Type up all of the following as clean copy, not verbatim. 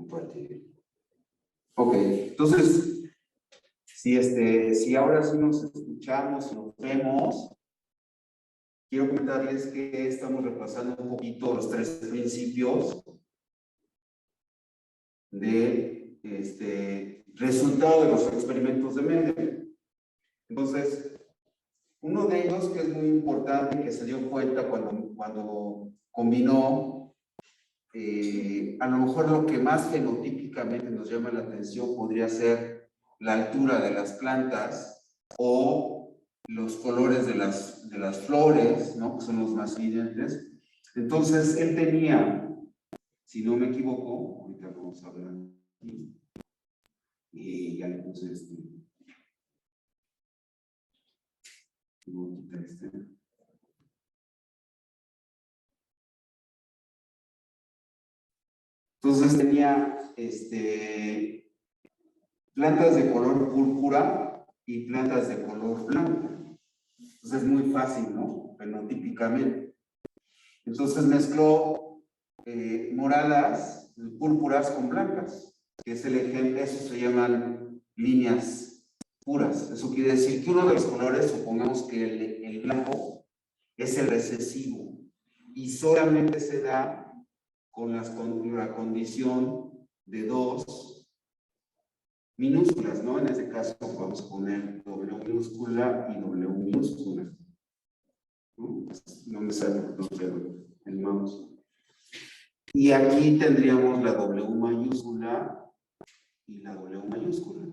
Compartir. Ok, entonces, si ahora sí nos escuchamos y nos vemos, quiero comentarles que estamos repasando un poquito los 3 principios de resultado de los experimentos de Mendel. Entonces, uno de ellos que es muy importante, que se dio cuenta cuando combinó, a lo mejor lo que más fenotípicamente nos llama la atención podría ser la altura de las plantas o los colores de las flores, ¿no? Que son los más evidentes. Entonces, él tenía, si no me equivoco, ahorita vamos a ver aquí, y ya le puse voy a quitar Entonces tenía plantas de color púrpura y plantas de color blanco. Entonces es muy fácil, ¿no? Fenotípicamente. Entonces mezcló moradas, púrpuras con blancas, que es el ejemplo, eso se llaman líneas puras. Eso quiere decir que uno de los colores, supongamos que el blanco es el recesivo y solamente se da con la condición de 2 minúsculas, ¿no? En este caso vamos a poner W minúscula y W minúscula. No me sale el mouse. Y aquí tendríamos la W mayúscula y la W mayúscula.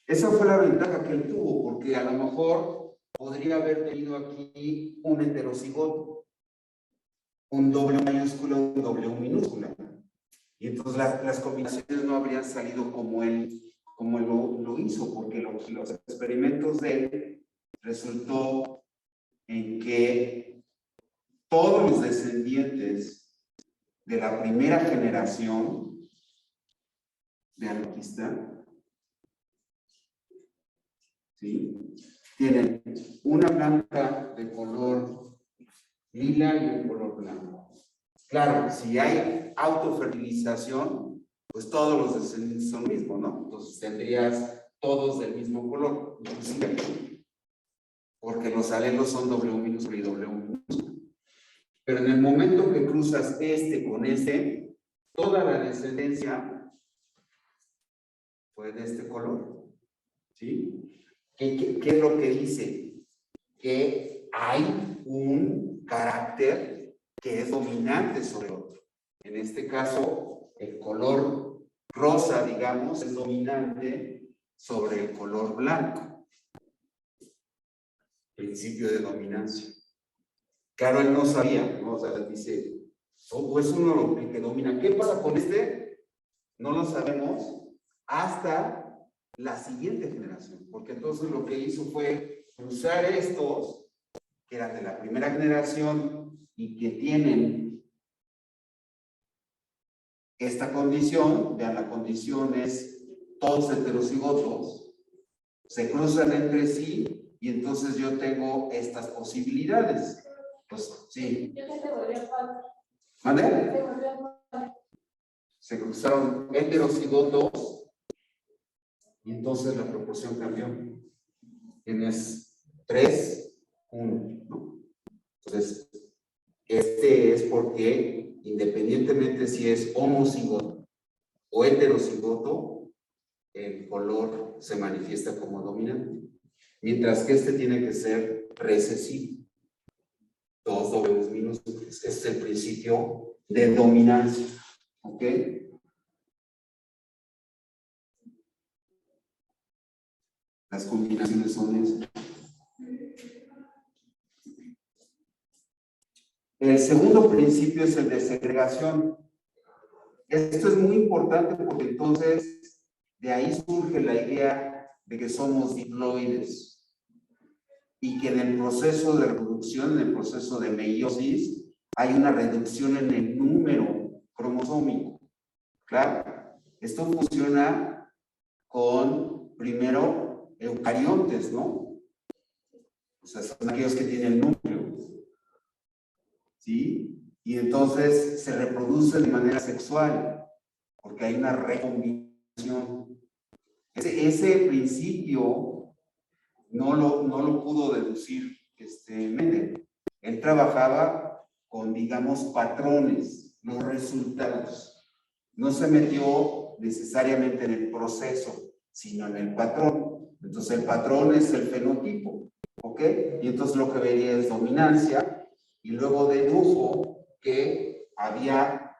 Esa fue la ventaja que él tuvo, porque a lo mejor podría haber tenido aquí un heterocigoto, un W mayúscula, un W minúscula. Y entonces las combinaciones no habrían salido como él lo hizo, porque los experimentos de él resultó en que todos los descendientes de la primera generación de anarquista, ¿sí?, tienen una planta de color lila y un color blanco. Claro, si hay autofertilización, pues todos los descendientes son mismos, ¿no? Entonces tendrías todos del mismo color, inclusive, porque los alelos son W minúscula y W minúscula. Pero en el momento que cruzas con toda la descendencia fue de este color, ¿sí? ¿Qué es lo que dice? Que hay un carácter que es dominante sobre el otro. En este caso, el color rosa, digamos, es dominante sobre el color blanco. Principio de dominancia. Claro, él no sabía, ¿no? O sea, dice, o es uno el que domina. ¿Qué pasa con No lo sabemos hasta la siguiente generación, porque entonces lo que hizo fue cruzar estos, que eran de la primera generación y que tienen esta condición. Vean, la condición es todos heterocigotos, se cruzan entre sí y entonces yo tengo estas posibilidades. Pues sí. ¿Vale? Se cruzaron heterocigotos y entonces la proporción cambió. Tienes 3, 1, ¿no? Entonces, es porque independientemente si es homocigoto o heterocigoto, el color se manifiesta como dominante. Mientras que tiene que ser recesivo. 2 W minúsculas. Este es el principio de dominancia. ¿Ok? Las combinaciones son esas. El segundo principio es el de segregación. Esto es muy importante porque entonces de ahí surge la idea de que somos diploides y que en el proceso de reproducción, en el proceso de meiosis, hay una reducción en el número cromosómico. Claro, esto funciona con, primero, eucariontes, ¿no? O sea, son aquellos que tienen núcleo. ¿Sí? y entonces se reproduce de manera sexual, porque hay una recombinación. Ese principio no lo pudo deducir Mendel. Él trabajaba con, digamos, patrones, los resultados. No se metió necesariamente en el proceso, sino en el patrón. Entonces el patrón es el fenotipo, ¿ok? Y entonces lo que vería es dominancia, y luego dedujo que había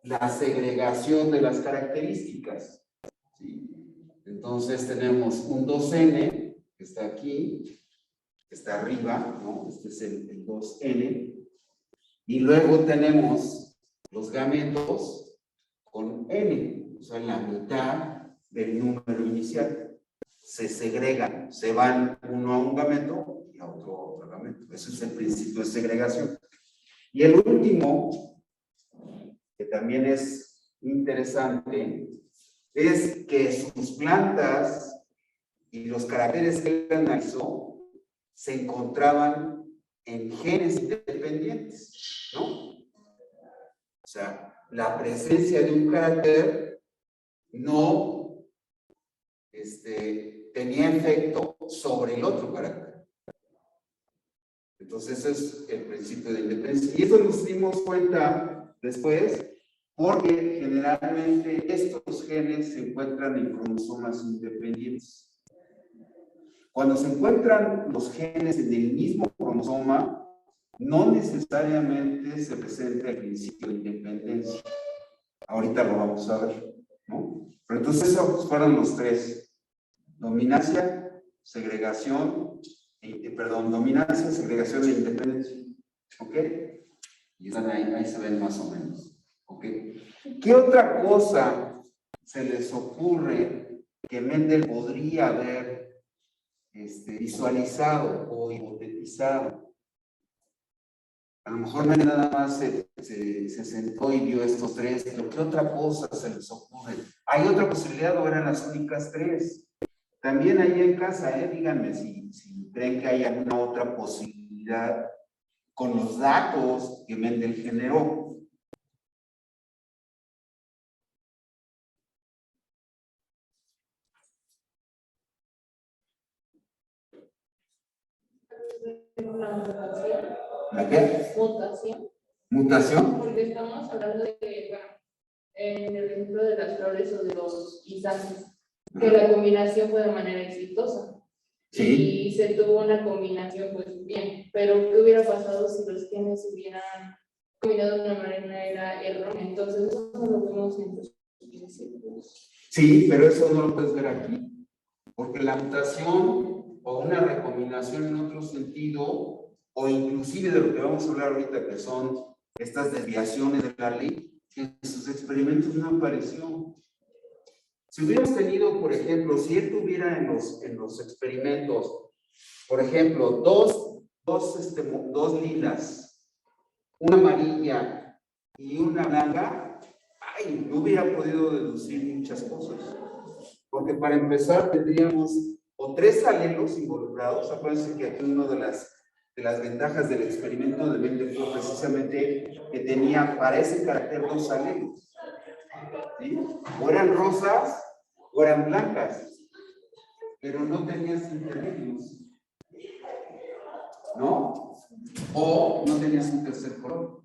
la segregación de las características, ¿sí? Entonces tenemos un 2N, que está aquí, que está arriba, ¿no? Este es el 2N, y luego tenemos los gametos con N, o sea, la mitad del número inicial. Se segregan, se van uno a un gameto y a otro a otro gameto. Eso es el principio de segregación. Y el último, que también es interesante, es que sus plantas y los caracteres que él analizó se encontraban en genes independientes, ¿no? O sea, la presencia de un carácter no tenía efecto sobre el otro carácter. Entonces, ese es el principio de independencia. Y eso nos dimos cuenta después, porque generalmente estos genes se encuentran en cromosomas independientes. Cuando se encuentran los genes en el mismo cromosoma, no necesariamente se presenta el principio de independencia. Ahorita lo vamos a ver, ¿no? Pero entonces esos fueron los tres: dominancia, segregación, dominancia, segregación e independencia. ¿Ok? Y están ahí se ven más o menos. ¿Ok? ¿Qué otra cosa se les ocurre que Mendel podría haber visualizado o hipotetizado? A lo mejor Mendel nada más se sentó y vio estos tres, pero ¿qué otra cosa se les ocurre? ¿Hay otra posibilidad o eran las únicas tres? También ahí en casa, díganme si creen que hay alguna otra posibilidad con los datos que Mendel generó. ¿La qué? Mutación. ¿Mutación? Porque estamos hablando de que, bueno, en el ejemplo de las flores o de los guisantes, que la combinación fue de manera exitosa. Sí. Y se tuvo una combinación, pues bien, pero ¿qué hubiera pasado si los genes hubieran combinado de una manera errónea? Entonces, eso no lo vemos en los principios. Sí, pero eso no lo puedes ver aquí, porque la mutación o una recombinación en otro sentido, o inclusive de lo que vamos a hablar ahorita, que son estas desviaciones de la ley, en sus experimentos no apareció. Si hubiéramos tenido, por ejemplo, si él tuviera en los experimentos, por ejemplo, dos lilas, una amarilla y una blanca, ay, no hubiera podido deducir muchas cosas. Porque para empezar tendríamos o tres alelos involucrados. Acuérdense que aquí una de las ventajas del experimento de Mendel fue precisamente que tenía para ese carácter dos alelos, ¿sí? O eran rosas o eran blancas, pero no tenías intermedios, ¿no? O no tenías un tercer color.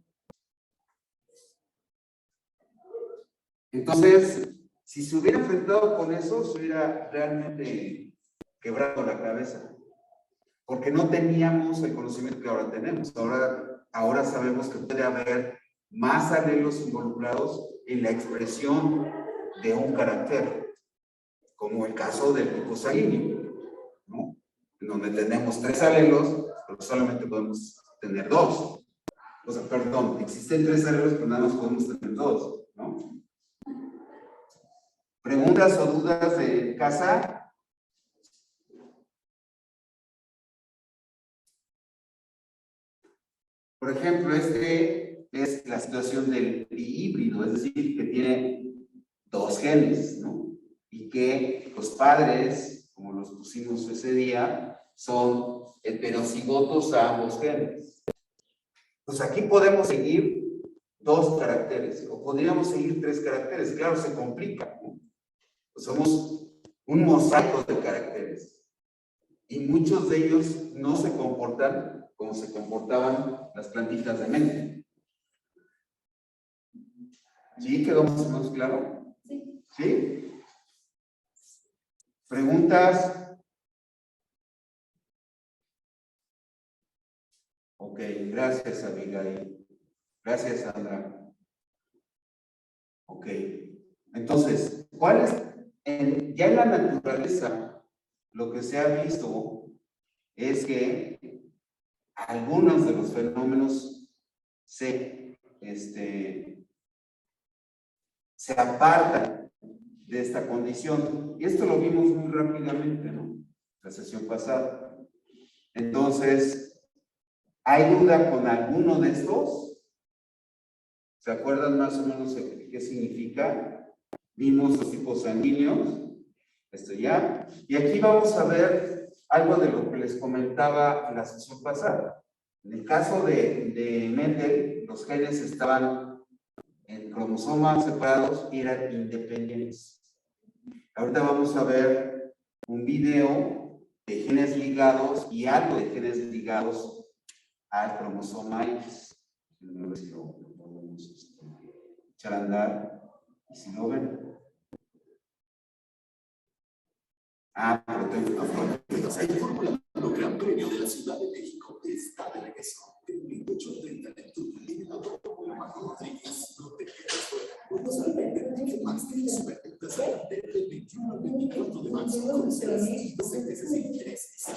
Entonces, si se hubiera enfrentado con eso, se hubiera realmente quebrado la cabeza, porque no teníamos el conocimiento que ahora tenemos. Ahora sabemos que puede haber más alelos involucrados en la expresión de un carácter, como el caso del tipo sanguíneo, ¿no? En donde tenemos tres alelos, pero solamente podemos tener dos. O sea, perdón, existen tres alelos, pero nada más podemos tener dos, ¿no? ¿Preguntas o dudas de casa? Por ejemplo, es la situación del híbrido, es decir, que tiene dos genes, ¿no? Y que los padres, como los pusimos ese día, son heterocigotos a ambos genes. Pues aquí podemos seguir 2 caracteres, o podríamos seguir 3 caracteres. Claro, se complica, ¿no? Pues somos un mosaico de caracteres. Y muchos de ellos no se comportan como se comportaban las plantitas de Mendel. ¿Sí? ¿Quedó más o menos claro? Sí. ¿Sí? ¿Preguntas? Ok, gracias, Abigail. Gracias, Sandra. Ok. Entonces, ¿cuál es? Ya en la naturaleza, lo que se ha visto es que algunos de los fenómenos se apartan de esta condición. Y esto lo vimos muy rápidamente, ¿no? La sesión pasada. Entonces, ¿hay duda con alguno de estos? ¿Se acuerdan más o menos qué significa? Vimos los tipos sanguíneos, esto ya. Y aquí vamos a ver algo de lo que les comentaba en la sesión pasada. En el caso de Mendel, los genes estaban en cromosomas separados y eran independientes. Ahorita vamos a ver un video de genes ligados y algo de genes ligados al cromosoma X. A ver si lo podemos echar a andar. Y si no ven. Pero tengo afuera. El Gran Premio de la Ciudad de México está de regreso. El 28-30 de octubre en el Autódromo Marco Rodríguez. No te quedes fuera. Vamos a ver Ticketmaster y Superventas del 21 al 24 de marzo con 6 meses sin intereses.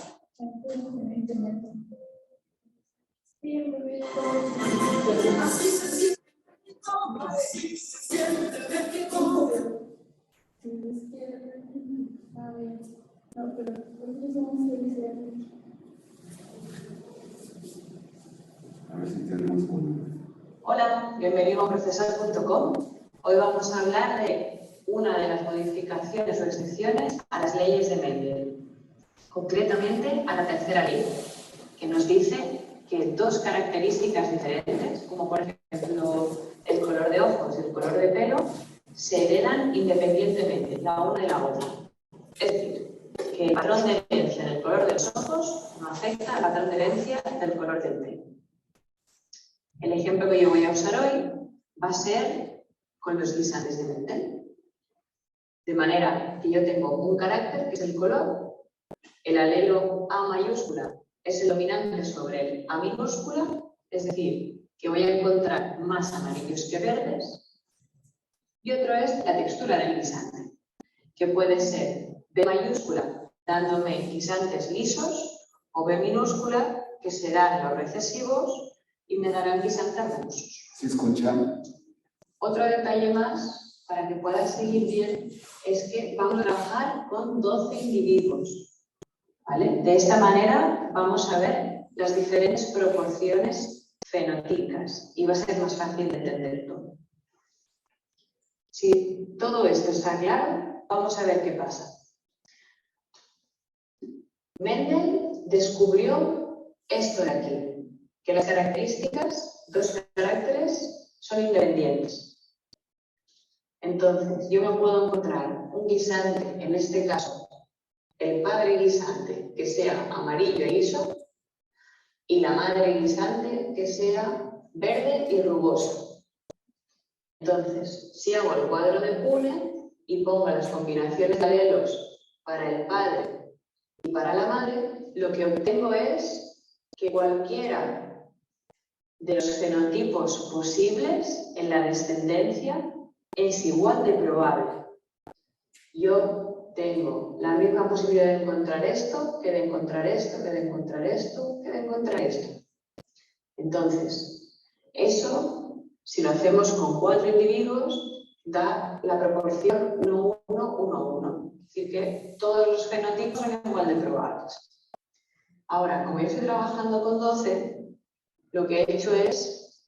Así se siente México. No, pero nosotros somos felices. A ver si tenemos uno. Hola, bienvenido a profesor.com. Hoy vamos a hablar de una de las modificaciones o excepciones a las leyes de Mendel, concretamente a la tercera ley, que nos dice que 2 características diferentes, como por ejemplo el color de ojos y el color de pelo, se heredan independientemente la una de la otra. Es decir, que el patrón de herencia del color de los ojos no afecta al patrón de herencia del color del pelo. El ejemplo que yo voy a usar hoy va a ser con los guisantes de Mendel. De manera que yo tengo un carácter que es el color, el alelo A mayúscula es el dominante sobre el A minúscula, es decir, que voy a encontrar más amarillos que verdes, y otro es la textura del guisante, que puede ser B mayúscula dándome guisantes lisos o B minúscula que serán los recesivos y me darán guisantes rugosos. ¿Sí escuchan? Otro detalle más, para que puedas seguir bien, es que vamos a trabajar con 12 individuos. ¿Vale? De esta manera vamos a ver las diferentes proporciones fenotípicas y va a ser más fácil de entender todo. Si todo esto está claro, vamos a ver qué pasa. Mendel descubrió esto de aquí, que las características, 2 caracteres, son independientes. Entonces, yo me puedo encontrar un guisante, en este caso, el padre guisante que sea amarillo y liso, y la madre guisante que sea verde y rugoso. Entonces, si hago el cuadro de Pune y pongo las combinaciones de alelos para el padre y para la madre, lo que obtengo es que cualquiera de los fenotipos posibles en la descendencia es igual de probable. Yo tengo la misma posibilidad de encontrar esto, que de encontrar esto, que de encontrar esto, que de encontrar esto. Entonces, eso, si lo hacemos con 4 individuos, da la proporción 1, 1, 1, 1. Es decir, que todos los fenotipos son igual de probables. Ahora, como yo estoy trabajando con 12, lo que he hecho es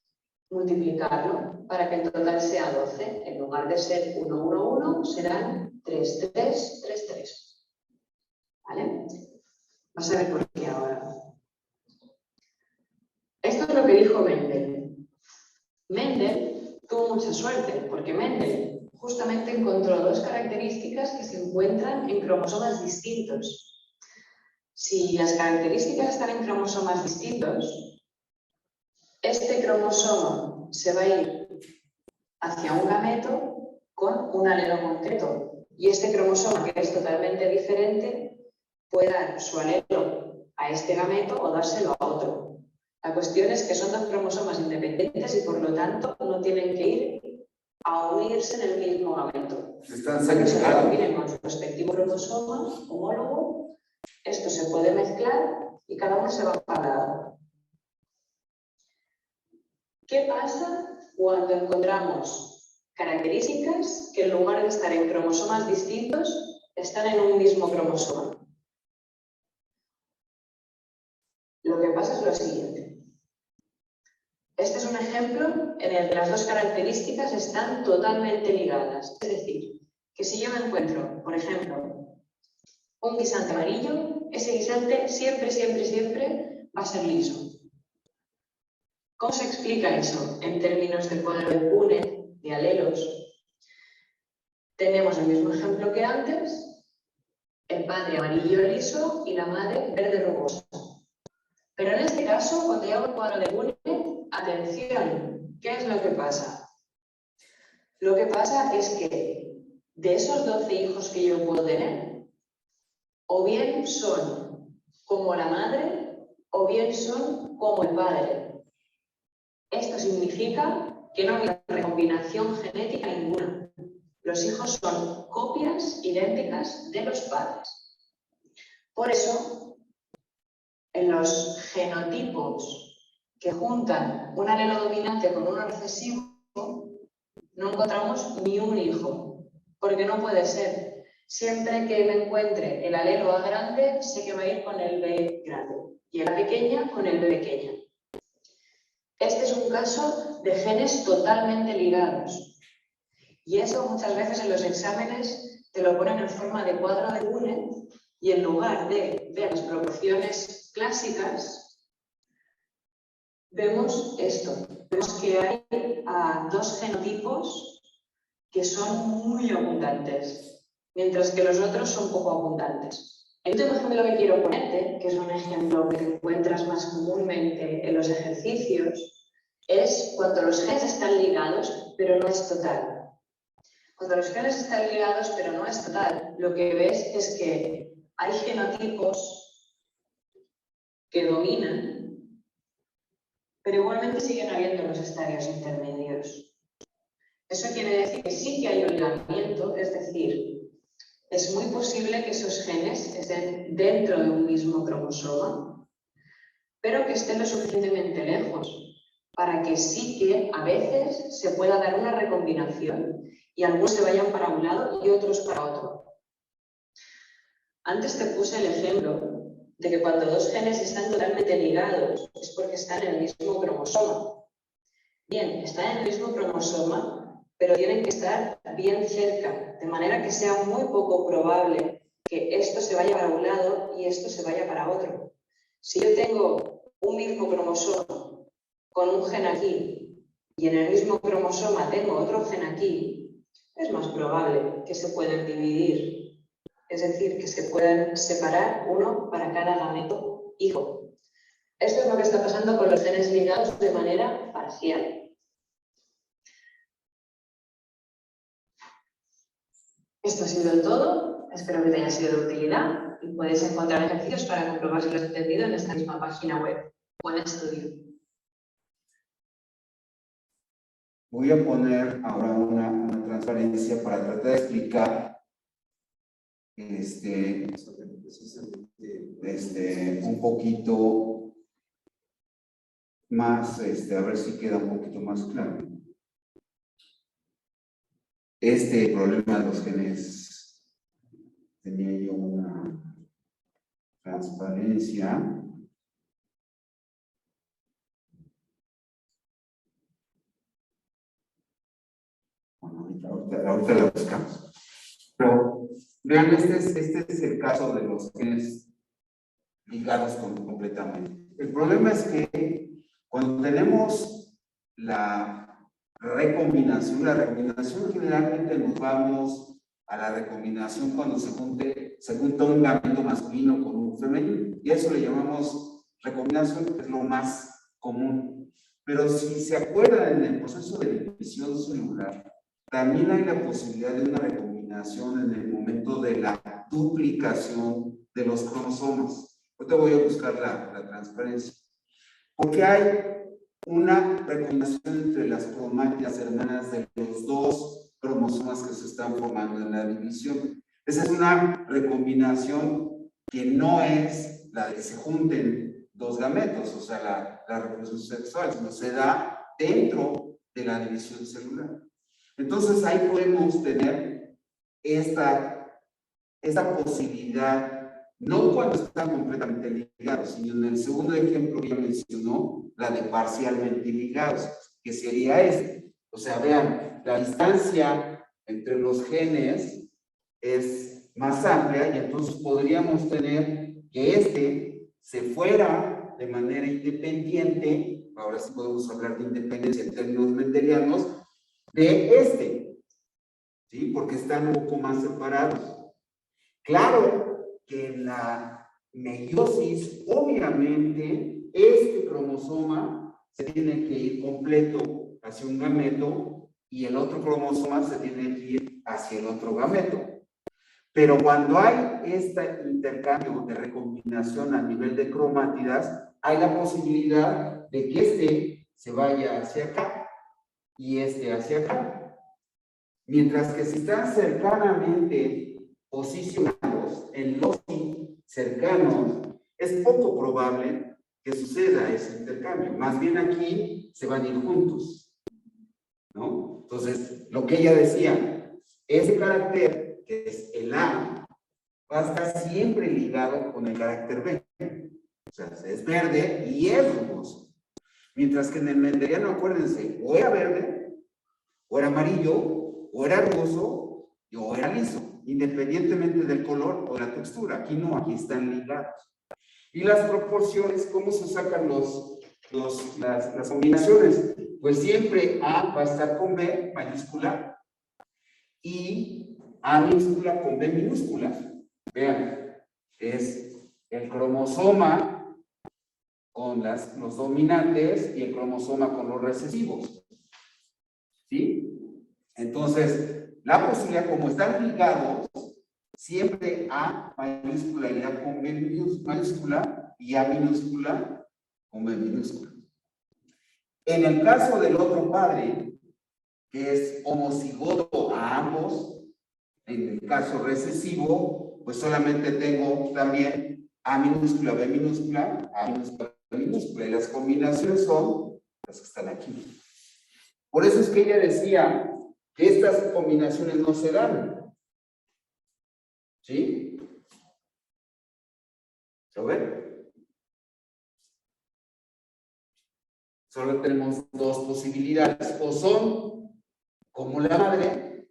multiplicarlo para que el total sea 12. En lugar de ser 1, 1, 1, serán 3, 3, 3, 3. ¿Vale? Vas a ver por qué ahora. Esto es lo que dijo Mendel. Mendel tuvo mucha suerte, porque Mendel justamente encontró dos características que se encuentran en cromosomas distintos. Si las características están en cromosomas distintos, este cromosoma se va a ir hacia un gameto con un alelo concreto. Y este cromosoma, que es totalmente diferente, puede dar su alelo a este gameto o dárselo a otro. La cuestión es que son dos cromosomas independientes y por lo tanto no tienen que ir a unirse en el mismo gameto. Están Cuando se segregados. combinen con su respectivo cromosoma homólogo, esto se puede mezclar y cada uno se va para lado. ¿Qué pasa cuando encontramos características que en lugar de estar en cromosomas distintos están en un mismo cromosoma? Lo que pasa es lo siguiente. Este es un ejemplo en el que las dos características están totalmente ligadas. Es decir, que si yo me encuentro, por ejemplo, un guisante amarillo, ese guisante siempre va a ser liso. ¿Cómo se explica eso en términos de cuadro de Punnett, de alelos? Tenemos el mismo ejemplo que antes, el padre amarillo liso y la madre verde rugosa. Pero en este caso, cuando yo hago el cuadro de Punnett, atención, ¿qué es lo que pasa? Lo que pasa es que de esos 12 hijos que yo puedo tener, o bien son como la madre, o bien son como el padre. Esto significa que no hay recombinación genética ninguna. Los hijos son copias idénticas de los padres. Por eso, en los genotipos que juntan un alelo dominante con uno recesivo, no encontramos ni un hijo, porque no puede ser. Siempre que me encuentre el alelo A grande, sé que va a ir con el B grande, y el A pequeña con el B pequeña. Este es un caso de genes totalmente ligados. Y eso muchas veces en los exámenes te lo ponen en forma de cuadro de Punnett, y en lugar de ver las proporciones clásicas, vemos esto. Vemos que hay dos genotipos que son muy abundantes, mientras que los otros son poco abundantes. El último ejemplo que quiero ponerte, que es un ejemplo que encuentras más comúnmente en los ejercicios, es cuando los genes están ligados, pero no es total. Cuando los genes están ligados, pero no es total, lo que ves es que hay genotipos que dominan, pero igualmente siguen habiendo los estadios intermedios. Eso quiere decir que sí que hay un ligamiento, es decir, es muy posible que esos genes estén dentro de un mismo cromosoma, pero que estén lo suficientemente lejos para que sí que a veces se pueda dar una recombinación y algunos se vayan para un lado y otros para otro. Antes te puse el ejemplo de que cuando dos genes están totalmente ligados es porque están en el mismo cromosoma. Bien, están en el mismo cromosoma, pero tienen que estar bien cerca, de manera que sea muy poco probable que esto se vaya para un lado y esto se vaya para otro. Si yo tengo un mismo cromosoma con un gen aquí y en el mismo cromosoma tengo otro gen aquí, es más probable que se puedan dividir. Es decir, que se puedan separar uno para cada gameto hijo. Esto es lo que está pasando con los genes ligados de manera parcial. Esto ha sido el todo. Espero que te haya sido de utilidad y puedes encontrar ejercicios para comprobar si lo has entendido en esta misma página web. Buen estudio. Voy a poner ahora una transparencia para tratar de explicar un poquito más, a ver si queda un poquito más claro. Este problema de los genes, tenía yo una transparencia. Bueno, ahorita la buscamos. Pero vean, este es el caso de los genes ligados completamente. El problema es que cuando tenemos la recombinación. La recombinación generalmente nos vamos a la recombinación cuando se junta un gameto masculino con un femenino, y a eso le llamamos recombinación, que es lo más común. Pero si se acuerdan, en el proceso de división celular, también hay la posibilidad de una recombinación en el momento de la duplicación de los cromosomas. Ahorita voy a buscar la transparencia. Porque hay una recombinación entre las cromátidas hermanas de los dos cromosomas que se están formando en la división. Esa es una recombinación que no es la de que se junten dos gametos, o sea, la reproducción sexual, sino se da dentro de la división celular. Entonces ahí podemos tener esta posibilidad, no cuando están completamente ligados, sino en el segundo ejemplo que ya mencionó, la de parcialmente ligados, que sería este. O sea, vean, la distancia entre los genes es más amplia, y entonces podríamos tener que este se fuera de manera independiente, ahora sí podemos hablar de independencia en términos mendelianos, de este, ¿sí? Porque están un poco más separados. Claro que en la meiosis, obviamente, este cromosoma se tiene que ir completo hacia un gameto y el otro cromosoma se tiene que ir hacia el otro gameto. Pero cuando hay este intercambio de recombinación a nivel de cromátidas, hay la posibilidad de que este se vaya hacia acá y este hacia acá. Mientras que si están cercanamente posicionados en los cercanos, es poco probable que suceda ese intercambio. Más bien aquí se van a ir juntos, ¿no? Entonces, lo que ella decía, ese carácter, que es el A, va a estar siempre ligado con el carácter B. O sea, es verde y es rugoso. Mientras que en el mendeliano, acuérdense, o era verde, o era amarillo, o era rugoso, o era liso, independientemente del color o la textura. Aquí no, aquí están ligados. Y las proporciones, ¿cómo se sacan las combinaciones? Pues siempre A va a estar con B mayúscula y A minúscula con B minúscula. Vean, es el cromosoma con los dominantes y el cromosoma con los recesivos. ¿Sí? Entonces, la posibilidad, como están ligados, siempre A mayúscula y A con B mayúscula y A minúscula con B minúscula. En el caso del otro padre, que es homocigoto a ambos, en el caso recesivo, pues solamente tengo también A minúscula, B minúscula, A minúscula, B minúscula, y las combinaciones son las que están aquí. Por eso es que ella decía que estas combinaciones no se dan. ¿Sí? ¿Se ve? Solo tenemos dos posibilidades. O son como la madre,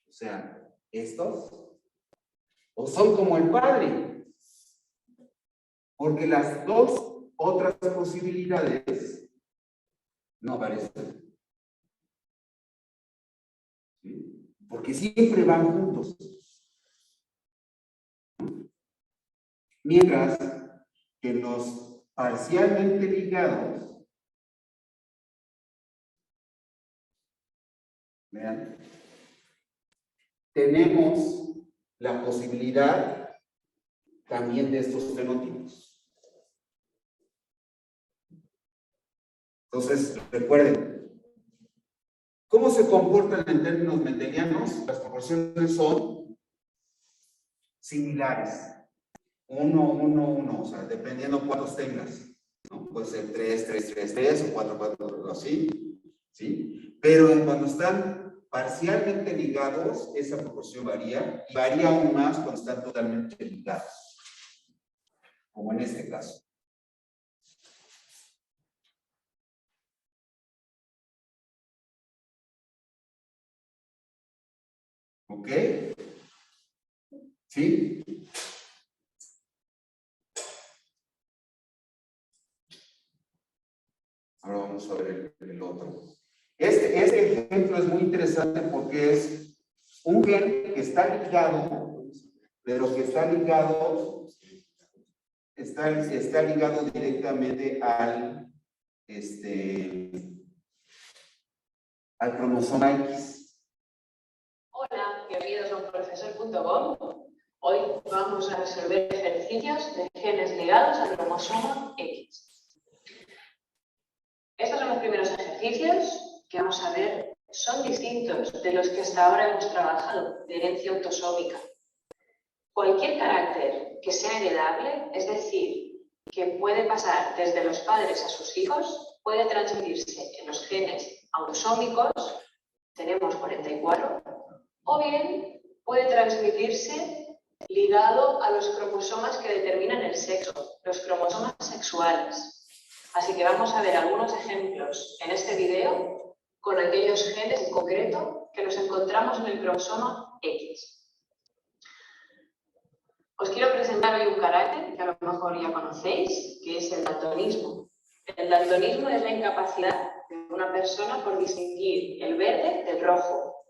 o sea, estos, o son como el padre. Porque las dos otras posibilidades no aparecen. ¿Sí? Porque siempre van juntos. Mientras que los parcialmente ligados, vean, tenemos la posibilidad también de estos fenotipos. Entonces, recuerden, ¿cómo se comportan en términos mendelianos? Las proporciones son similares. 1, 1, 1, o sea, dependiendo cuántos tengas, ¿no? Puede ser 3, 3, 3, 3 o 4, 4, así, ¿sí? Pero cuando están parcialmente ligados, esa proporción varía, y varía aún más cuando están totalmente ligados, como en este caso. ¿Ok? ¿Sí? Ahora vamos vamos a ver el otro. Este ejemplo es muy interesante porque es un gen que está ligado, pero que está ligado directamente al cromosoma X. Hola, bienvenidos a unprofesor.com. Hoy vamos a resolver ejercicios de genes ligados al cromosoma X. Estos son los primeros ejercicios que vamos a ver. Son distintos de los que hasta ahora hemos trabajado, de herencia autosómica. Cualquier carácter que sea heredable, es decir, que puede pasar desde los padres a sus hijos, puede transmitirse en los genes autosómicos, tenemos 44, o bien puede transmitirse ligado a los cromosomas que determinan el sexo, los cromosomas sexuales. Así que vamos a ver algunos ejemplos en este video con aquellos genes en concreto que nos encontramos en el cromosoma X. Os quiero presentar hoy un carácter que a lo mejor ya conocéis, que es el daltonismo. El daltonismo es la incapacidad de una persona por distinguir el verde del rojo.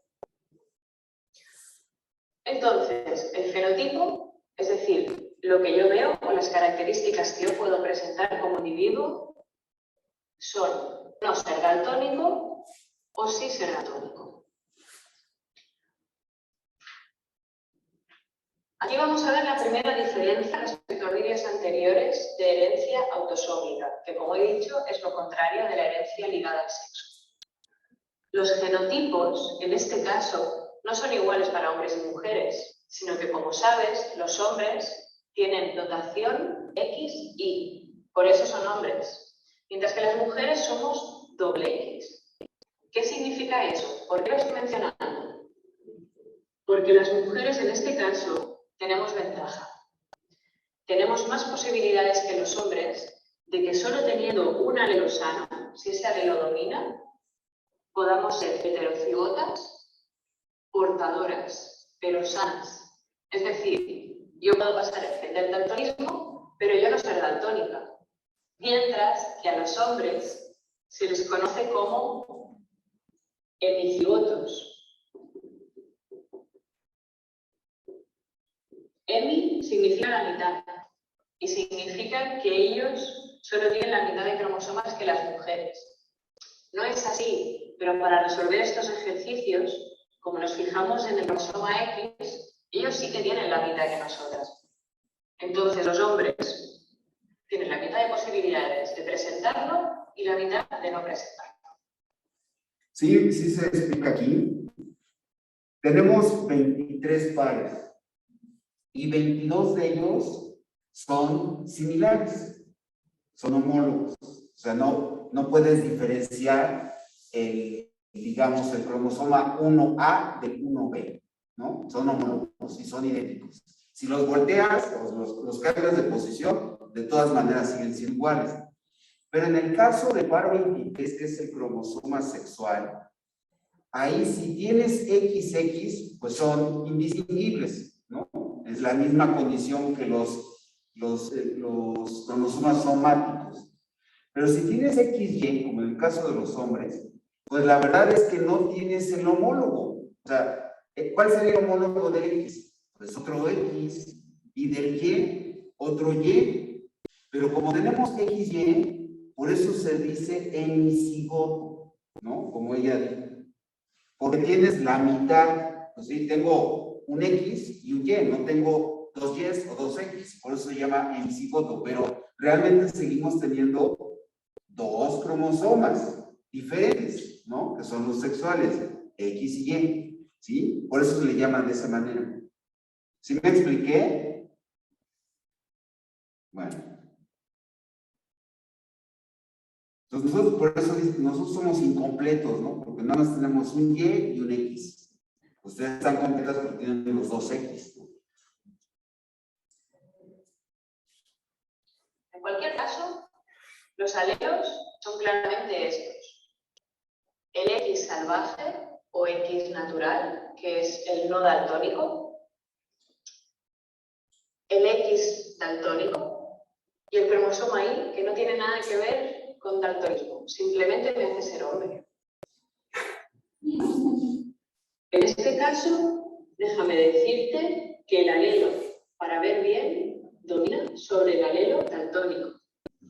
Entonces, el fenotipo, es decir, lo que yo veo o las características que yo puedo presentar como individuo, son no ser daltónico o sí ser daltónico. Aquí vamos a ver la primera diferencia respecto a vídeos anteriores de herencia autosómica, que como he dicho es lo contrario de la herencia ligada al sexo. Los genotipos, en este caso, no son iguales para hombres y mujeres, sino que, como sabes, los hombres tienen dotación XY, por eso son hombres, mientras que las mujeres somos X. ¿Qué significa eso? ¿Por qué lo estoy mencionando? Porque las mujeres, en este caso, tenemos ventaja. Tenemos más posibilidades que los hombres de que solo teniendo un alelo sano, si ese alelo domina, podamos ser heterocigotas, portadoras, pero sanas. Es decir, yo puedo pasar el gen del daltonismo, pero yo no soy daltónica. Mientras que a los hombres se les conoce como hemicigotos. Hemi significa la mitad y significa que ellos solo tienen la mitad de cromosomas que las mujeres. No es así, pero para resolver estos ejercicios, como nos fijamos en el cromosoma X, ellos sí que tienen la mitad que nosotras. Entonces los hombres tienen la mitad de posibilidades de presentarlo y la mitad de no presentarlo. Sí, sí se explica aquí. Tenemos 23 pares. Y 22 de ellos son similares, son homólogos. O sea, no puedes diferenciar digamos, el cromosoma 1A del 1B, ¿no? Son homólogos y son idénticos. Si los volteas o los cambias de posición, de todas maneras siguen siendo iguales. Pero en el caso de par 23, que es el cromosoma sexual, ahí si tienes XX, pues son indistinguibles, ¿no? Es la misma condición que los cromosomas somáticos. Pero si tienes XY, como en el caso de los hombres, pues la verdad es que no tienes el homólogo. O sea, ¿cuál sería el homólogo de X? Pues otro X. Y del Y, otro Y. Pero como tenemos XY, por eso se dice hemicigoto, ¿no? Como ella dijo. Porque tienes la mitad. Pues sí, tengo un X y un Y, no tengo dos Ys o dos X, por eso se llama hemicigoto, pero realmente seguimos teniendo dos cromosomas diferentes, ¿no? Que son los sexuales, X y Y, ¿sí? Por eso se le llaman de esa manera. ¿Sí me expliqué? Bueno. Entonces nosotros, por eso nosotros somos incompletos, ¿no? Porque nada más tenemos un Y y un X. Ustedes están completas porque tienen los dos X. En cualquier caso, los alelos son claramente estos. El X salvaje o X natural, que es el no daltónico, el X daltónico y el cromosoma Y, que no tiene nada que ver con daltonismo, simplemente me hace ser hombre. En este caso, déjame decirte que el alelo, para ver bien, domina sobre el alelo daltónico.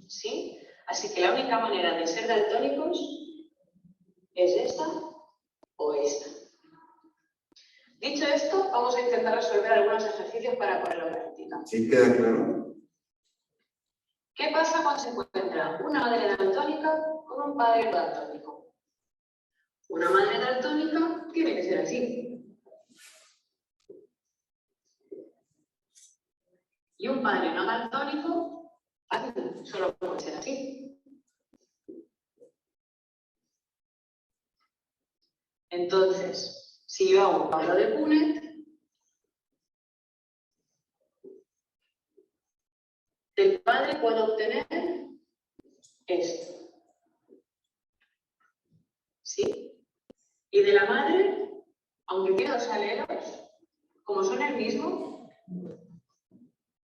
¿Sí? Así que la única manera de ser daltónicos es esta o esta. Dicho esto, vamos a intentar resolver algunos ejercicios para ponerlo en práctica. ¿Sí queda claro? ¿Qué pasa cuando se encuentra una madre daltónica con un padre no daltónico? Una madre daltónica tiene que ser así. Y un padre no daltónico, solo puede ser así. Entonces, si yo hago un cuadro de Punnett, del padre puedo obtener esto. ¿Sí? Y de la madre, aunque tiene dos alelos, como son el mismo,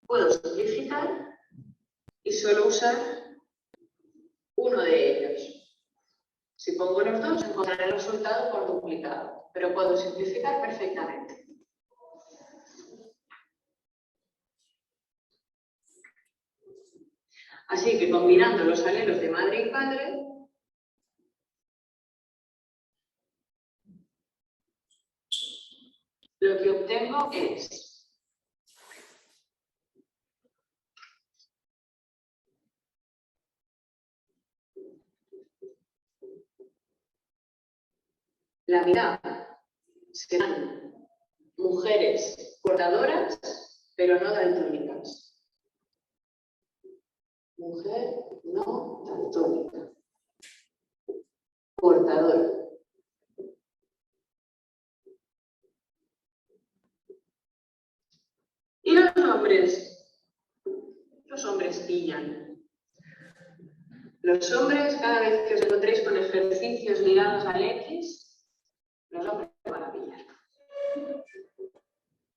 puedo simplificar y solo usar uno de ellos. Si pongo los dos, encontraré el resultado por duplicado, pero puedo simplificar perfectamente. Así que combinando los alelos de madre y padre, lo que obtengo es la mitad serán mujeres portadoras, pero no daltónicas. Mujer no daltónica. Portadora. Y los hombres pillan. Los hombres, cada vez que os encontréis con ejercicios ligados al X, los hombres van a pillar.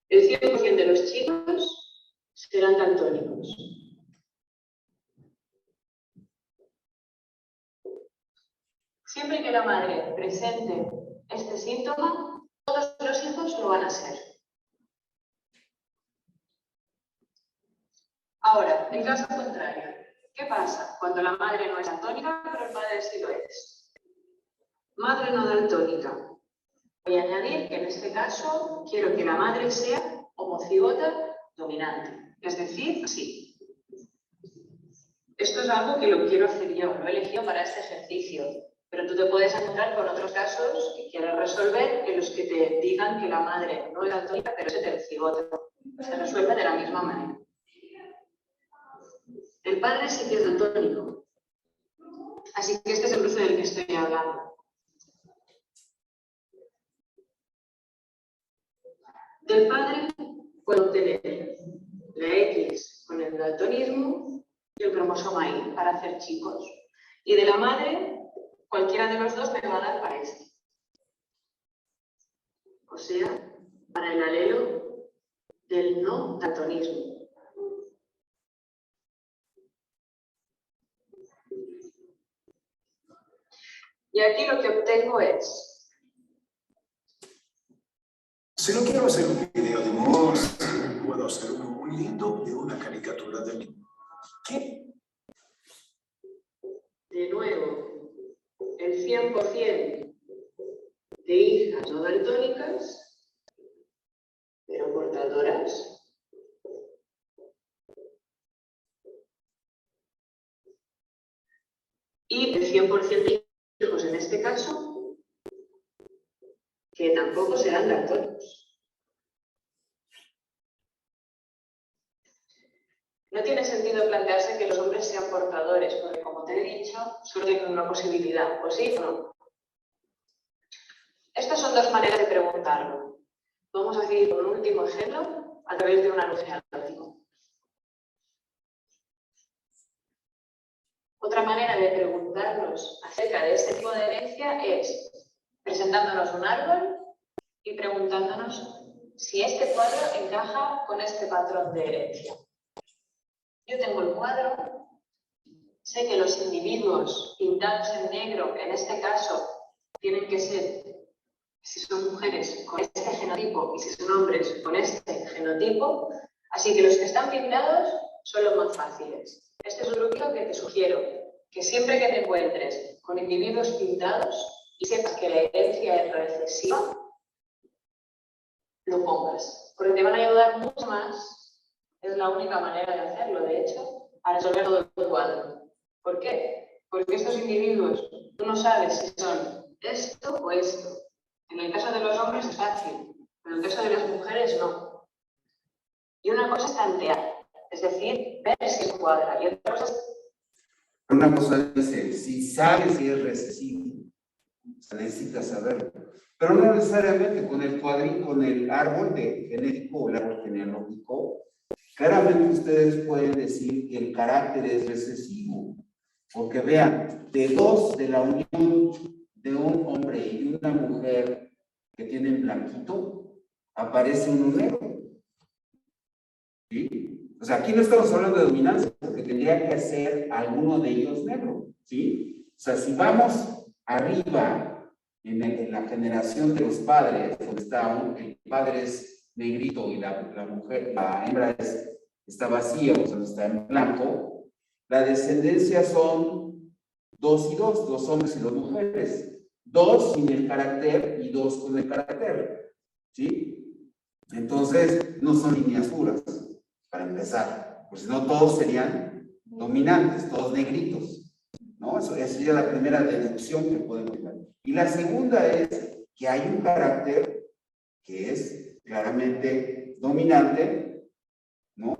El 100% de los chicos serán daltónicos. Siempre que la madre presente este síntoma, todos los hijos lo van a ser. Ahora, en caso contrario, ¿qué pasa cuando la madre no es daltónica, pero el padre sí lo es? Madre no daltónica. Voy a añadir que en este caso quiero que la madre sea homocigota dominante, es decir, sí. Esto es algo que lo quiero hacer yo, lo he elegido para este ejercicio, pero tú te puedes encontrar con otros casos que quieras resolver en los que te digan que la madre no es daltónica, pero es heterocigota. Se resuelve de la misma manera. El padre sí que es daltónico. Así que este es el cruce del que estoy hablando. Del padre puedo obtener la X con el daltonismo y el cromosoma Y para hacer chicos. Y de la madre, cualquiera de los dos me va a dar para este. O sea, para el alelo del no daltonismo. Y aquí lo que obtengo es... Si no quiero hacer un video de humor, puedo hacer uno muy lindo de una caricatura de mí. ¿Qué? De nuevo, el 100% de hijas no daltónicas, pero portadoras. Y el 100% de hijos en este caso, que tampoco serán daltónicos. No tiene sentido plantearse que los hombres sean portadores, porque como te he dicho, solo tienen una posibilidad, o sí o no. Estas son dos maneras de preguntarlo. Vamos a seguir con un último ejemplo a través de un anuncio genealógico. Otra manera de preguntarnos acerca de este tipo de herencia es presentándonos un árbol y preguntándonos si este cuadro encaja con este patrón de herencia. Yo tengo el cuadro, sé que los individuos pintados en negro, en este caso, tienen que ser, si son mujeres, con este genotipo y si son hombres, con este genotipo. Así que los que están pintados son los más fáciles. Este es un truquito que te sugiero, que siempre que te encuentres con individuos pintados y sepas que la herencia es recesiva, lo pongas, porque te van a ayudar mucho más. Es la única manera de hacerlo, de hecho, a resolver todo el cuadro. ¿Por qué? Porque estos individuos, tú no sabes si son esto o esto. En el caso de los hombres es fácil, pero en el caso de las mujeres no. Y una cosa es tantear, es decir, ver si se cuadra. Y otra cosa es... Una cosa dice, si sabes si es recesivo, necesitas saberlo. Pero no necesariamente con el cuadrito, con el árbol de genético o el árbol genealógico, claramente ustedes pueden decir que el carácter es recesivo. Porque vean, de la unión de un hombre y una mujer que tienen blanquito, aparece uno negro. ¿Sí? O sea, aquí no estamos hablando de dominancia, porque tendría que ser alguno de ellos negro. ¿Sí? O sea, si vamos arriba en la generación de los padres, donde está el padre es negrito y la mujer, la hembra está vacía, o sea, está en blanco, la descendencia son 2 y 2, 2 hombres y 2 mujeres. 2 sin el carácter y 2 con el carácter. ¿Sí? Entonces, no son líneas puras, para empezar, porque si no todos serían dominantes, todos negritos, ¿no? Eso sería la primera deducción que podemos dar. Y la segunda es que hay un carácter que es claramente dominante, ¿no?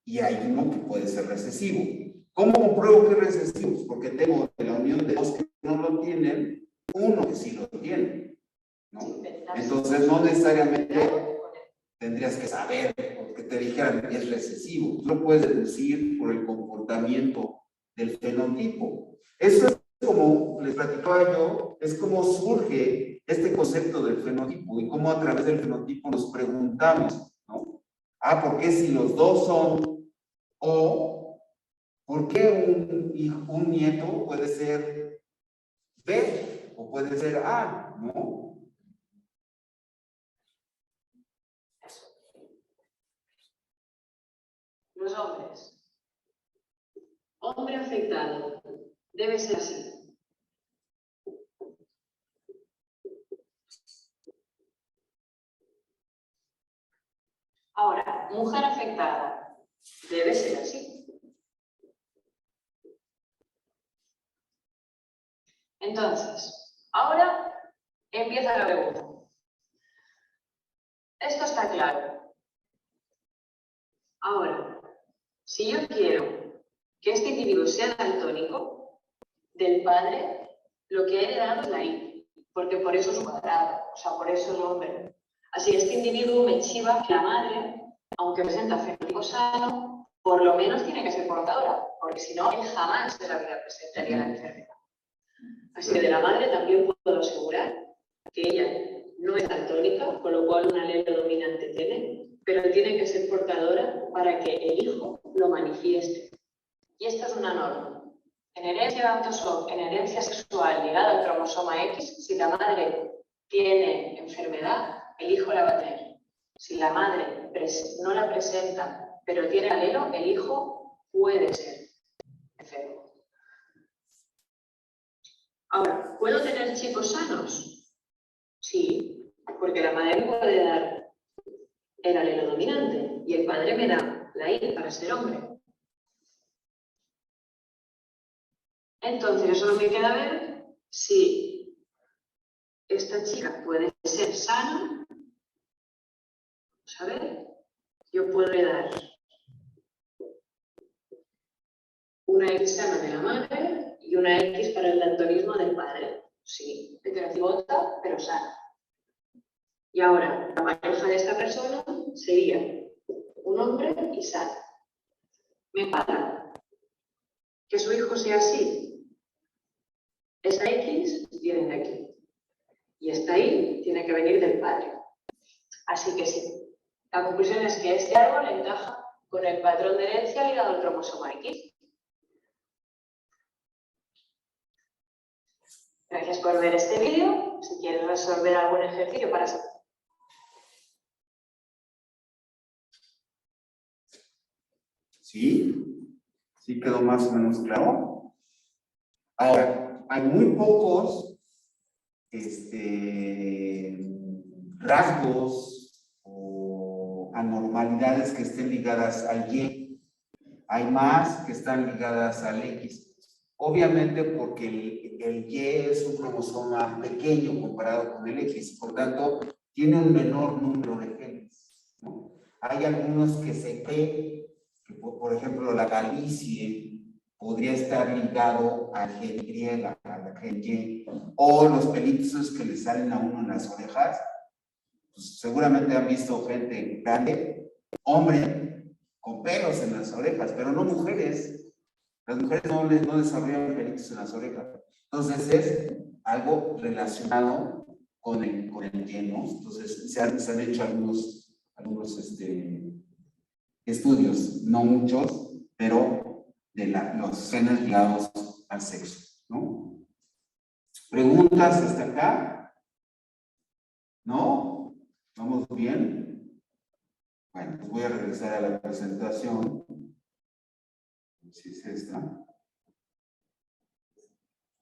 Y hay uno que puede ser recesivo. ¿Cómo compruebo que es recesivo? Pues porque tengo de la unión de 2 que no lo tienen, uno que sí lo tiene, ¿no? Entonces no necesariamente tendrías que saber, porque te dijeran que es recesivo. Tú lo puedes deducir por el comportamiento del fenotipo. Eso es como les platicaba yo, es como surge este concepto del fenotipo y cómo a través del fenotipo nos preguntamos, ¿no? Ah, ¿por qué si los dos son? O, ¿por qué un nieto puede ser B o puede ser A? ¿No? Los hombres. Hombre afectado. Debe ser así. Ahora, mujer afectada. Debe ser así. Entonces, ahora empieza la pregunta. Esto está claro. Ahora, si yo quiero que este individuo sea daltónico, del padre, lo que he heredado es la I, porque por eso es un cuadrado, o sea, por eso es hombre. Así que este individuo me chiva que la madre, aunque presenta fenotipo sano, por lo menos tiene que ser portadora, porque si no, él jamás de la vida presentaría la enfermedad. Así que de la madre también puedo asegurar que ella no es daltónica, con lo cual un alelo dominante tiene, pero tiene que ser portadora para que el hijo lo manifieste. Y esta es una norma. En herencia sexual ligada al cromosoma X, si la madre tiene enfermedad, el hijo la va a tener. Si la madre no la presenta, pero tiene alelo, el hijo puede ser enfermo. Ahora, ¿puedo tener chicos sanos? Sí, porque la madre me puede dar el alelo dominante y el padre me da la I para ser hombre. Entonces, solo me queda ver si esta chica puede ser sana. Vamos a ver, yo puedo dar una X sana de la madre y una X para el daltonismo del padre. Sí, heterocigota, pero sana. Y ahora, la pareja de esta persona sería un hombre y sano. Me falta que su hijo sea así. Esta X viene de aquí. Y esta Y tiene que venir del padre. Así que sí. La conclusión es que este árbol encaja con el patrón de herencia ligado al cromosoma X. Gracias por ver este vídeo. Si quieres resolver algún ejercicio para... ¿Sí? ¿Sí quedó más o menos claro? Ahora, hay muy pocos rasgos o anormalidades que estén ligadas al Y. Hay más que están ligadas al X. Obviamente porque el Y es un cromosoma pequeño comparado con el X, por tanto, tiene un menor número de genes, ¿no? Hay algunos que se cree que, por ejemplo, la galicie podría estar ligado al gen Y, al gen Y, o los pelitos que le salen a uno en las orejas. Pues seguramente han visto gente grande, hombre, con pelos en las orejas, pero no mujeres. Las mujeres no desarrollan pelitos en las orejas. Entonces es algo relacionado con el Y, ¿no? Entonces se han hecho algunos estudios, no muchos, pero de los genes ligados al sexo, ¿no? ¿Preguntas hasta acá? ¿No? ¿Vamos bien? Bueno, pues voy a regresar a la presentación. Si es esta.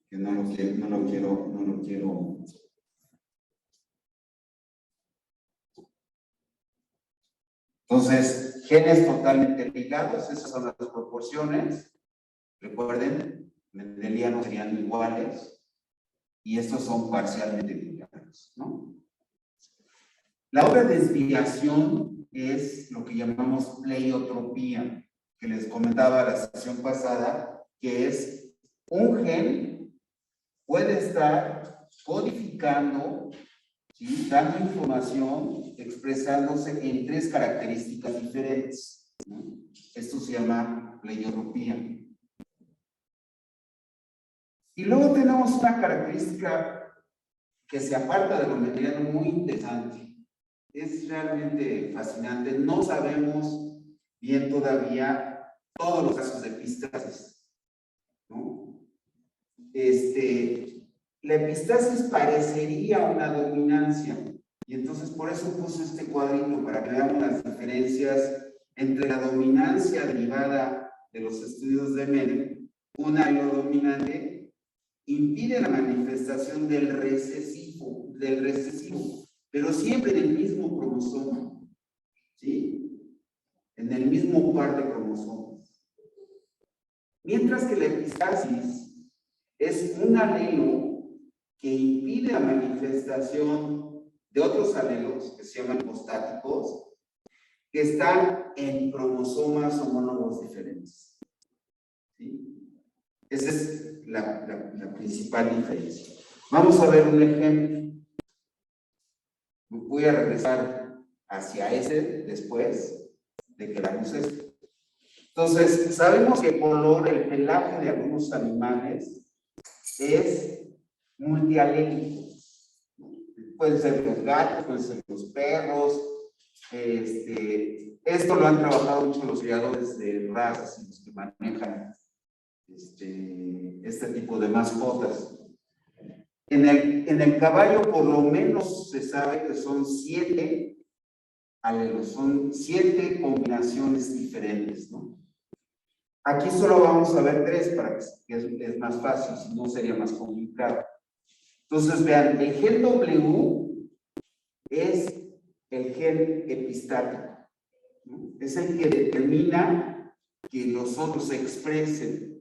Que no lo quiero. Entonces, genes totalmente ligados, esas son las proporciones. Recuerden, mendelianos serían iguales y estos son parcialmente ligados, ¿no? La otra desviación es lo que llamamos pleiotropía, que les comentaba la sesión pasada, que es un gen puede estar codificando, ¿sí?, dando información, expresándose en 3 características diferentes, ¿no? Esto se llama pleiotropía. Y luego tenemos una característica que se aparta de lo mendeliano muy interesante. Es realmente fascinante. No sabemos bien todavía todos los casos de epistasis, ¿no? La epistasis parecería una dominancia, y entonces por eso puse este cuadrito para que veamos las diferencias entre la dominancia derivada de los estudios de Mendel. Un alelo dominante impide la manifestación del recesivo, pero siempre en el mismo cromosoma, ¿sí? En el mismo par de cromosomas. Mientras que la epistasis es un alelo que impide la manifestación de otros alelos que se llaman hipostáticos, que están en cromosomas homólogos diferentes, ¿sí? Esa es la principal diferencia. Vamos a ver un ejemplo. Voy a regresar hacia ese después de que la uses. Entonces, sabemos que el pelaje de algunos animales es multialélico. Pueden ser los gatos, pueden ser los perros. Esto lo han trabajado mucho los criadores de razas y los que manejan este tipo de mascotas. En el caballo, por lo menos, se sabe que son 7 alelos, son 7 combinaciones diferentes, ¿no? Aquí solo vamos a ver 3 para que es más fácil, si no sería más complicado. Entonces, vean, el gen W es el gen epistático, ¿no? Es el que determina que los otros se expresen.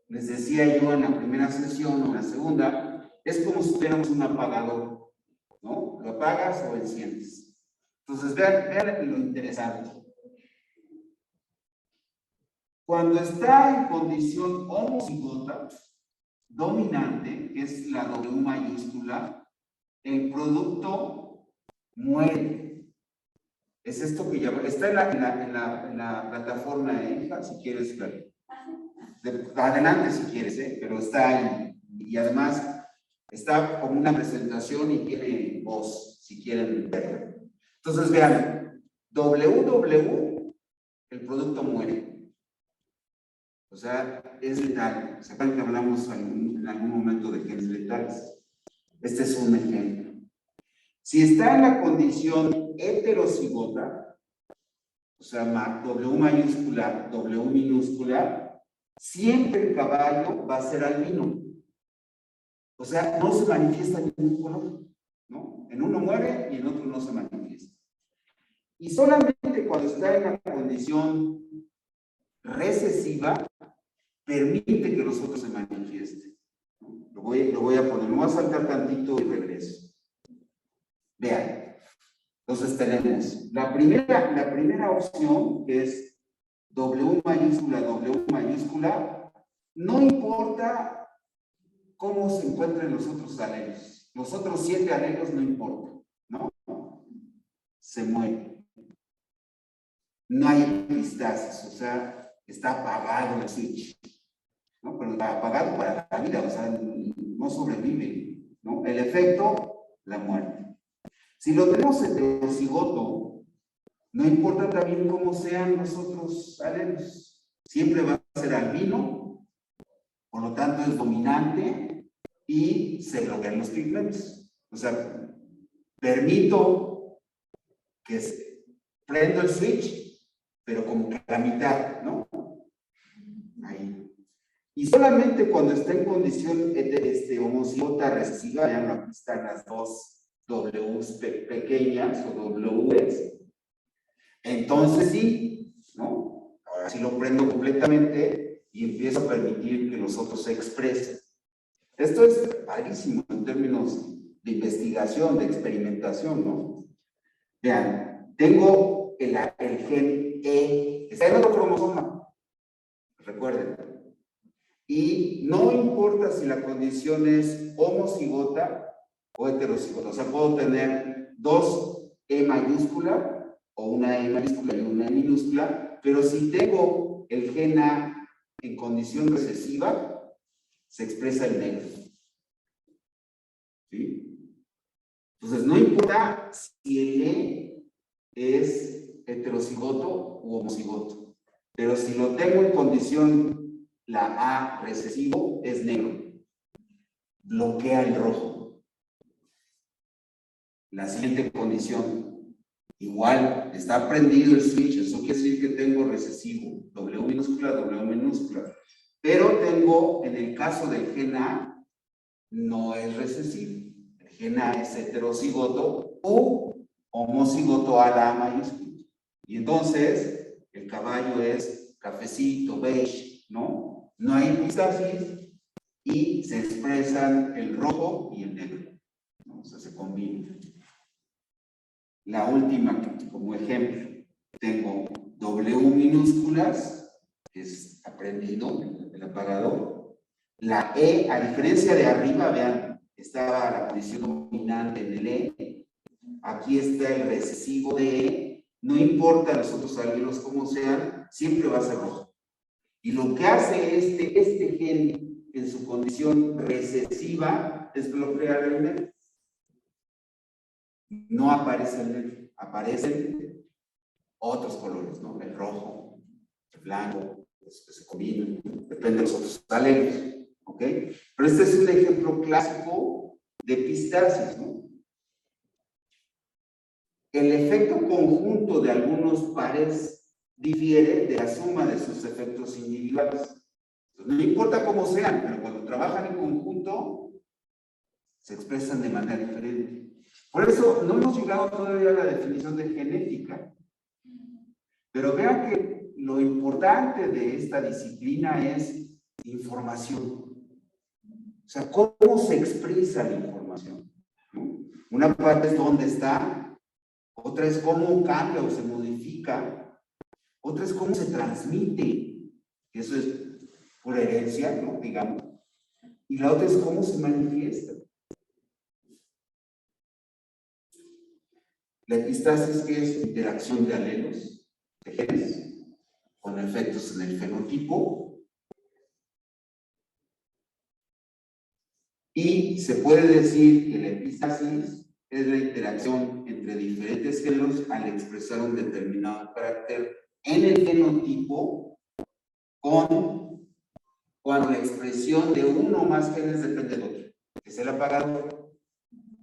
Les decía yo en la primera sesión o en la segunda, es como si tuviéramos un apagador, ¿no? Lo apagas o enciendes. Entonces, vean lo interesante. Cuando está en condición homocigota dominante, que es la W mayúscula, el producto muere. Es esto que llama, está en la plataforma ENJA, si quieres ver. Adelante si quieres, pero está ahí. Y además está como una presentación y tiene voz, si quieren verla. Entonces vean, WW, el producto muere. O sea, es letal. ¿Se acuerdan que hablamos en algún momento de genes letales? Este es un ejemplo. Si está en la condición heterocigota, o sea, W mayúscula, W minúscula, siempre el caballo va a ser albino. O sea, no se manifiesta en ningún color, ¿no? En uno muere y en otro no se manifiesta. Y solamente cuando está en la condición recesiva, permite que los otros se manifiesten. Lo voy a poner, me voy a saltar tantito y regreso. Vean. Entonces tenemos la primera opción, que es W mayúscula, no importa cómo se encuentren los otros alelos. Los otros 7 alelos no importan, ¿no? Se mueven. No hay epistasis, o sea, está apagado el switch, ¿no? Pero está apagado para la vida, o sea, no sobrevive, ¿no? El efecto, la muerte. Si lo tenemos heterocigoto, no importa también cómo sean los otros alelos, siempre va a ser albino, por lo tanto es dominante y se bloquean los pigmentos. O sea, permito que prendo el switch, pero como que a la mitad, ¿no? Ahí. Y solamente cuando está en condición homocigota recesiva, vean, aquí están las dos Ws pequeñas o Ws, entonces sí, ¿no? Ahora sí lo prendo completamente y empiezo a permitir que los otros se expresen. Esto es padrísimo en términos de investigación, de experimentación, ¿no? Vean, tengo el gen E, está en otro cromosoma, recuerden. Y no importa si la condición es homocigota o heterocigota, o sea, puedo tener 2 E mayúscula o una E mayúscula y una E minúscula, pero si tengo el gen A en condición recesiva, se expresa en negro. ¿Sí? Entonces, no importa si el E es heterocigoto u homocigoto, pero si lo tengo en condición la A recesivo, es negro. Bloquea el rojo. La siguiente condición, igual, está prendido el switch, eso quiere decir que tengo recesivo, W minúscula, pero tengo, en el caso del gen A, no es recesivo. El gen A es heterocigoto o homocigoto a la A mayúscula. Y entonces, el caballo es cafecito, beige, ¿no? No hay epistasis y se expresan el rojo y el negro, ¿no? O sea, se combinan. La última, como ejemplo, tengo W minúsculas, que es aprendido, el apagador. La E, a diferencia de arriba, vean, estaba la condición dominante en el E. Aquí está el recesivo de E. No importa los otros alelos como sean, siempre va a ser rojo. Y lo que hace este gen en su condición recesiva es bloquear el negro. No aparece el negro, aparecen otros colores, ¿no? El rojo, el blanco, los que se combinan, depende de los otros alelos, ¿ok? Pero este es un ejemplo clásico de epistasis, ¿no? El efecto conjunto de algunos pares difiere de la suma de sus efectos individuales. No importa cómo sean, pero cuando trabajan en conjunto, se expresan de manera diferente. Por eso no hemos llegado todavía a la definición de genética. Pero vean que lo importante de esta disciplina es información. O sea, cómo se expresa la información, ¿no? Una parte es dónde está, otra es cómo cambia o se modifica, otra es cómo se transmite, que eso es por herencia, ¿no? Digamos. Y la otra es cómo se manifiesta. La epistasis, que es interacción de alelos, de genes, con efectos en el fenotipo. Y se puede decir que la epistasis es la interacción entre diferentes genes al expresar un determinado carácter en el fenotipo con cuando la expresión de uno o más genes depende de otro, que es el apagador,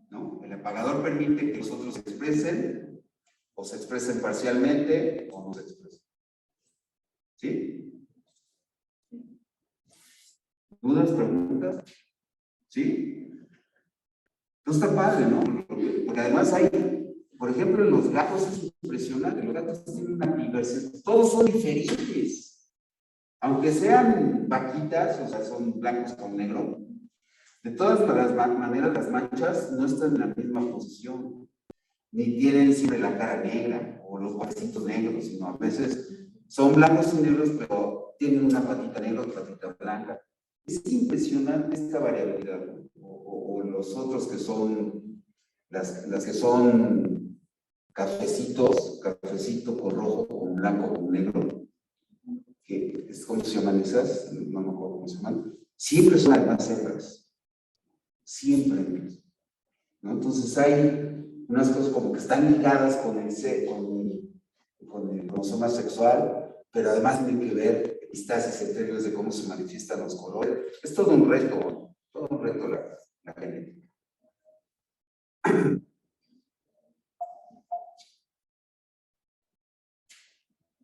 ¿no? El apagador permite que los otros se expresen, o se expresen parcialmente, o no se expresen. ¿Sí? ¿Dudas, preguntas? ¿Sí? No está padre, ¿no? Porque además hay, por ejemplo, en los gatos es impresionante, los gatos tienen una diversidad, todos son diferentes. Aunque sean vaquitas, o sea, son blancos con negro, de todas las maneras las manchas no están en la misma posición, ni tienen siempre la cara negra o los huesitos negros, sino a veces son blancos y negros, pero tienen una patita negra, otra patita blanca. Es impresionante esta variabilidad, ¿no? O los otros que son, las que son cafecitos, cafecito con rojo, con blanco, con negro, que es como se llaman esas, no me acuerdo cómo se llaman, siempre son además hembras, siempre, ¿no? Entonces hay unas cosas como que están ligadas con el cromosoma sexual, pero además tienen que ver epistasis en términos de cómo se manifiestan los colores. Es todo un reto, ¿no? Todo un reto la genética.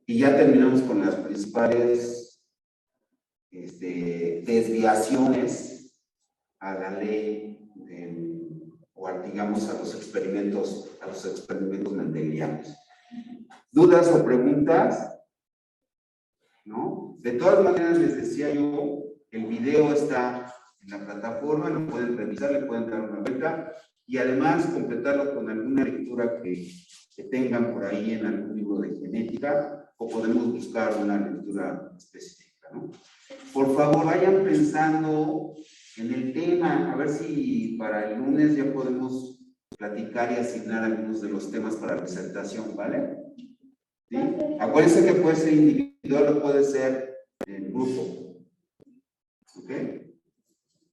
Y ya terminamos con las principales desviaciones a la ley o digamos a los experimentos mendelianos. ¿Dudas o preguntas? ¿No? De todas maneras les decía yo, el video está en la plataforma, lo pueden revisar, le pueden dar una vuelta y además completarlo con alguna lectura que tengan por ahí en algún libro de genética, o podemos buscar una lectura específica, ¿no? Por favor, vayan pensando en el tema, a ver si para el lunes ya podemos platicar y asignar algunos de los temas para presentación, ¿vale? ¿Sí? Acuérdense que puede ser individual o puede ser en grupo.